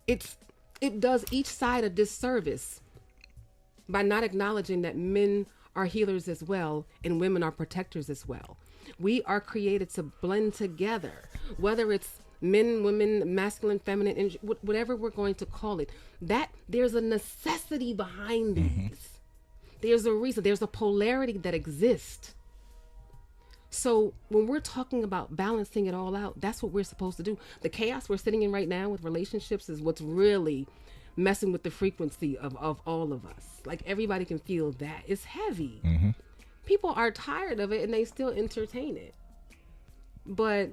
it does each side a disservice by not acknowledging that men are healers as well and women are protectors as well. We are created to blend together, whether it's men, women, masculine, feminine, whatever we're going to call it. That there's a necessity behind these. There's a reason. There's a polarity that exists. So when we're talking about balancing it all out, that's what we're supposed to do. The chaos we're sitting in right now with relationships is what's really messing with the frequency of all of us. Like, everybody can feel that. It's heavy. People are tired of it and they still entertain it. But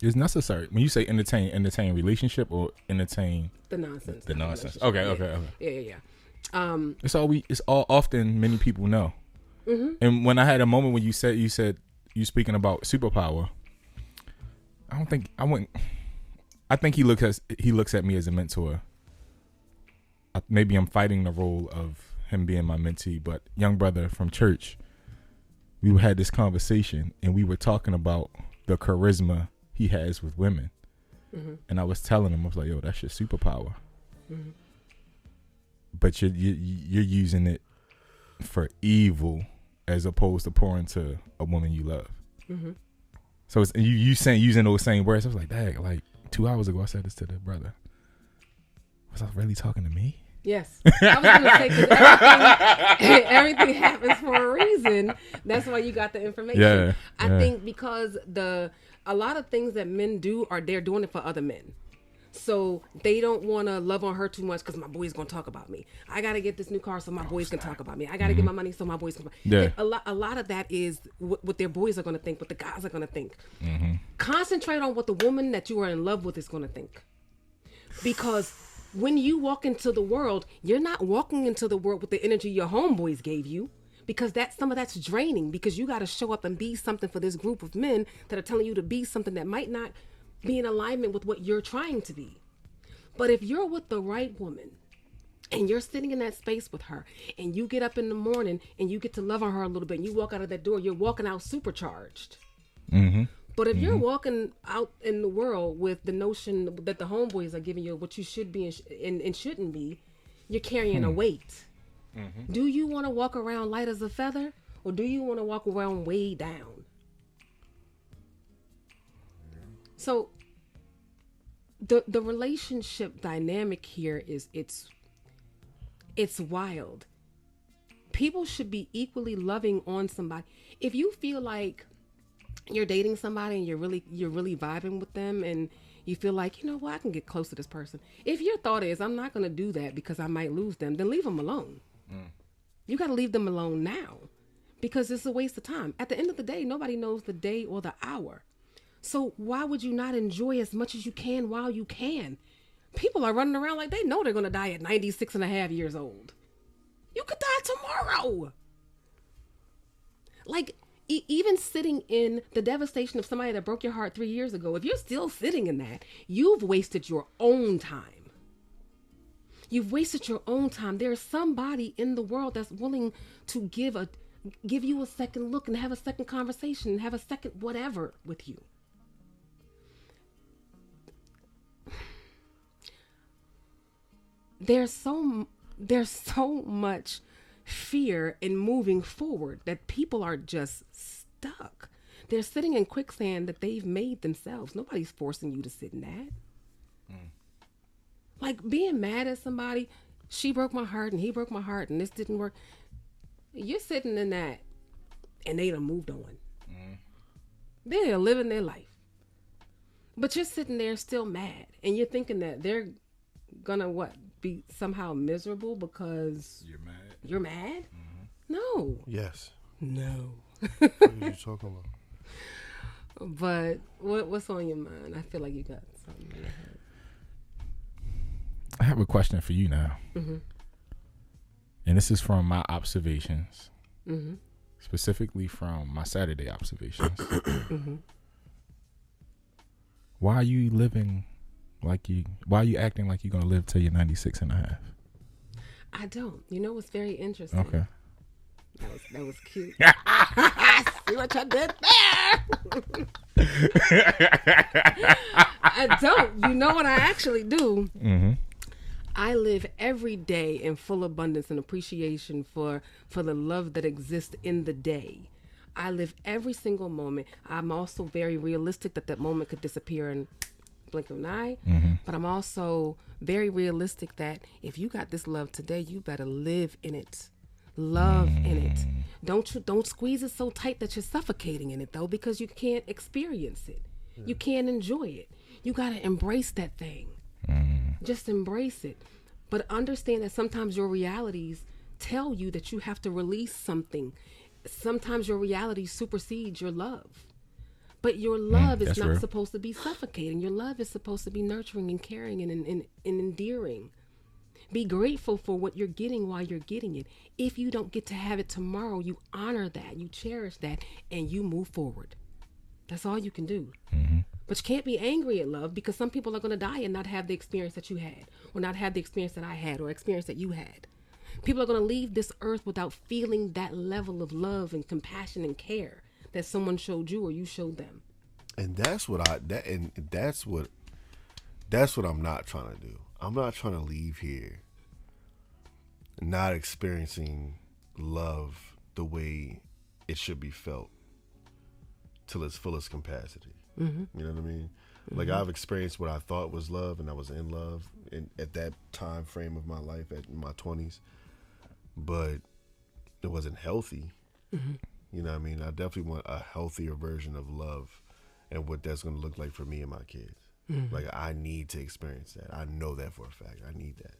it's necessary. When you say entertain relationship or entertain the nonsense. The nonsense. Okay. Yeah. It's all often many people know. And when I had a moment when you said you speaking about superpower, I think he looks at me as a mentor. Maybe I'm fighting the role of him being my mentee, but young brother from church, we had this conversation and we were talking about the charisma he has with women. And I was telling him, I was like, yo, that's your superpower. But you're using it for evil as opposed to pouring to a woman you love. So it's, you saying using those same words. I was like, dang, like 2 hours ago I said this to the brother. Was I really talking to me? Yes. I was going to say, because everything happens for a reason. That's why you got the information. I think because a lot of things that men do they're doing it for other men. So they don't want to love on her too much because my boy's going to talk about me. I got to get this new car so my boys can talk about me. I got to get my money so my boys can. A lot of that is what their boys are going to think, what the guys are going to think. Concentrate on what the woman that you are in love with is going to think. Because when you walk into the world, you're not walking into the world with the energy your homeboys gave you, because some of that's draining, because you got to show up and be something for this group of men that are telling you to be something that might not be in alignment with what you're trying to be. But if you're with the right woman and you're sitting in that space with her and you get up in the morning and you get to love on her a little bit and you walk out of that door, you're walking out supercharged. But if you're walking out in the world with the notion that the homeboys are giving you what you should be and shouldn't be, you're carrying a weight. Do you want to walk around light as a feather, or do you want to walk around way down? So the relationship dynamic here is it's wild. People should be equally loving on somebody. If you feel like you're dating somebody and you're really vibing with them and you feel like, you know what, I can get close to this person. If your thought is, I'm not going to do that because I might lose them, then leave them alone. You got to leave them alone now, because it's a waste of time. At the end of the day, nobody knows the day or the hour. So why would you not enjoy as much as you can while you can? People are running around like they know they're going to die at 96 and a half years old. You could die tomorrow. Like, even sitting in the devastation of somebody that broke your heart 3 years ago, if you're still sitting in that, you've wasted your own time. You've wasted your own time. There's somebody in the world that's willing to give you a second look and have a second conversation and have a second whatever with you. There's so much fear in moving forward that people are just stuck. They're sitting in quicksand that they've made themselves. Nobody's forcing you to sit in that. Like, being mad at somebody, she broke my heart and he broke my heart and this didn't work. You're sitting in that and they done moved on. They're living their life. But you're sitting there still mad and you're thinking that they're gonna be somehow miserable because you're mad? No. Yes. No. What are you talking about? But what's on your mind? I feel like you got something in your head. I have a question for you now. And this is from my observations. Specifically from my Saturday observations. Why are you acting like you're going to live till you're 96 and a half? I don't. You know what's very interesting? Okay. That was cute. See what you did there? I don't. You know what I actually do? I live every day in full abundance and appreciation for the love that exists in the day. I live every single moment. I'm also very realistic that moment could disappear in blink of an eye. But I'm also very realistic that if you got this love today, you better live in it. Love in it. Don't squeeze it so tight that you're suffocating in it, though, because you can't experience it. You can't enjoy it. You got to embrace that thing. Just embrace it. But understand that sometimes your realities tell you that you have to release something. Sometimes your reality supersedes your love. But your love is not supposed to be suffocating. Your love is supposed to be nurturing and caring and endearing. Be grateful for what you're getting while you're getting it. If you don't get to have it tomorrow, you honor that, you cherish that, and you move forward. That's all you can do. But you can't be angry at love, because some people are going to die and not have the experience that you had, or not have the experience that I had, or experience that you had. People are going to leave this earth without feeling that level of love and compassion and care that someone showed you or you showed them. And that's what I'm not trying to do. I'm not trying to leave here not experiencing love the way it should be felt till its fullest capacity. You know what I mean? Like, I've experienced what I thought was love, and I was in love at that time frame of my life, in my 20s, but it wasn't healthy. You know what I mean? I definitely want a healthier version of love and what that's going to look like for me and my kids. Like, I need to experience that. I know that for a fact. I need that.